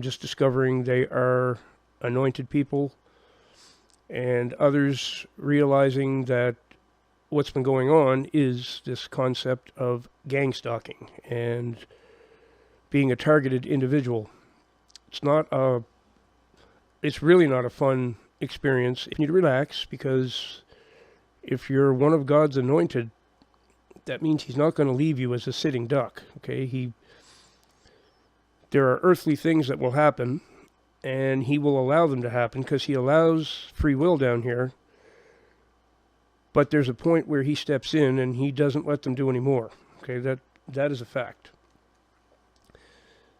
just discovering they are anointed people, and others realizing that what's been going on is this concept of gang stalking and being a targeted individual. It's really not a fun experience. You need to relax, because if you're one of God's anointed, that means he's not going to leave you as a sitting duck, okay? There are earthly things that will happen, and he will allow them to happen because he allows free will down here. But there's a point where he steps in and he doesn't let them do any more. Okay, that is a fact.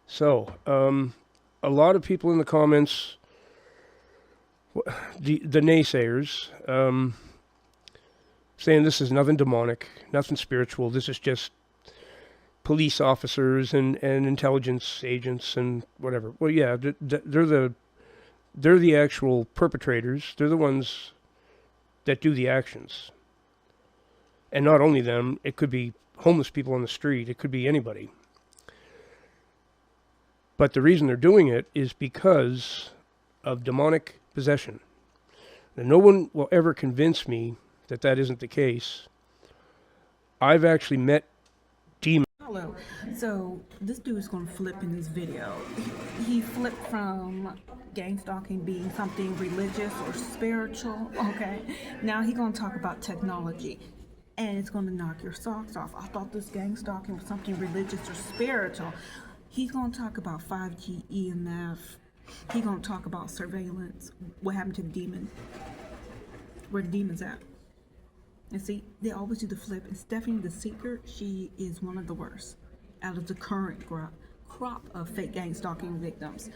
So, a lot of people in the comments, the naysayers, saying this is nothing demonic, nothing spiritual, this is just police officers and intelligence agents and whatever. Well, yeah, they're the actual perpetrators. They're the ones that do the actions. And not only them, it could be homeless people on the street, it could be anybody. But the reason they're doing it is because of demonic possession. And no one will ever convince me that that isn't the case. I've actually met demons. Hello. So this dude is going to flip in this video. He flipped from gang stalking being something religious or spiritual. Okay. Now he's going to talk about technology, and it's going to knock your socks off. I thought this gang stalking was something religious or spiritual. He's going to talk about 5G EMF. He's going to talk about surveillance. What happened to the demon? Where the demon's at? And see, they always do the flip. And Stephanie the Seeker, she is one of the worst out of the current crop of fake gang stalking victims.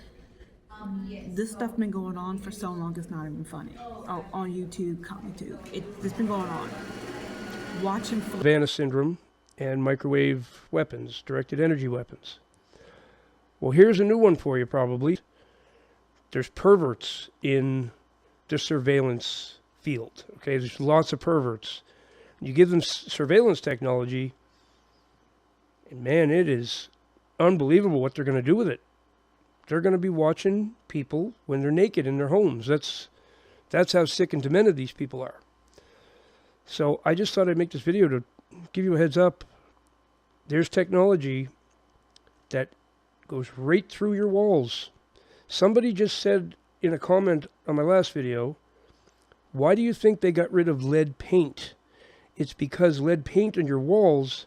This stuff been going on for so long, it's not even funny. Oh, on YouTube, ComicTube. It's been going on. Watch him flip. Havana syndrome and microwave weapons, directed energy weapons. Well, here's a new one for you, probably. There's perverts in the surveillance field. Okay, there's lots of perverts. You give them surveillance technology, and man, it is unbelievable what they're going to do with it. They're going to be watching people when they're naked in their homes. That's how sick and demented these people are. So I just thought I'd make this video to give you a heads up. There's technology that goes right through your walls. Somebody just said in a comment on my last video, why do you think they got rid of lead paint? It's because lead paint on your walls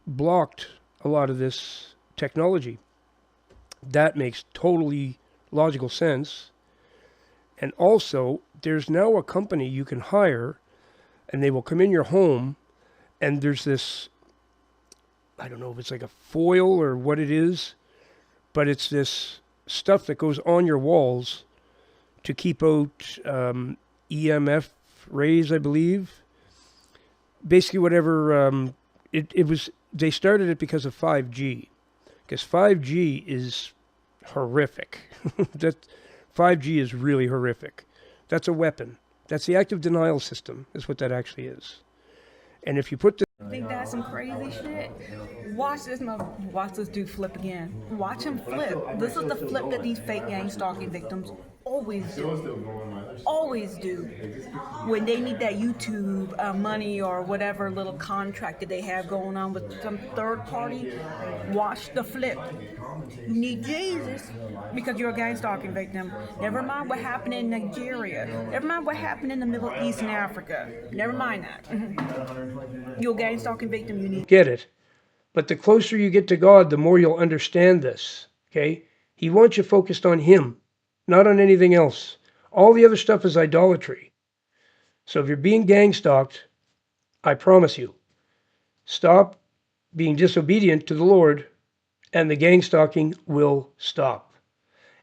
blocked a lot of this technology. That makes totally logical sense. And also, there's now a company you can hire, and they will come in your home, and there's this, I don't know if it's like a foil or what it is, but it's this stuff that goes on your walls to keep out EMF rays, I believe. Basically, whatever they started it because of 5G, because 5G is horrific. That 5G is really horrific. That's a weapon. That's the active denial system, is what that actually is. And if you put the think that's some crazy shit? Watch this dude flip again. Watch him flip. This is the flip that these fake gang stalking victims always do. Always do. When they need that YouTube money or whatever little contract that they have going on with some third party, watch the flip. You need Jesus because you're a gang stalking victim. Never mind what happened in Nigeria. Never mind what happened in the Middle East and Africa. Never mind that. You're a gang stalking victim. You need get it. But the closer you get to God, the more you'll understand this. Okay? He wants you focused on him, not on anything else. All the other stuff is idolatry. So if you're being gang stalked, I promise you, stop being disobedient to the Lord, and the gang stalking will stop.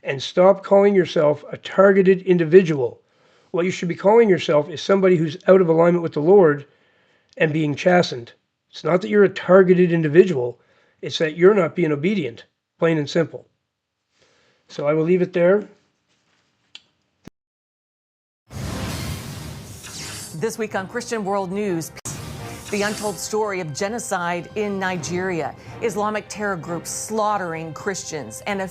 And stop calling yourself a targeted individual. What you should be calling yourself is somebody who's out of alignment with the Lord and being chastened. It's not that you're a targeted individual. It's that you're not being obedient, plain and simple. So I will leave it there. This week on Christian World News, the untold story of genocide in Nigeria, Islamic terror groups slaughtering Christians, and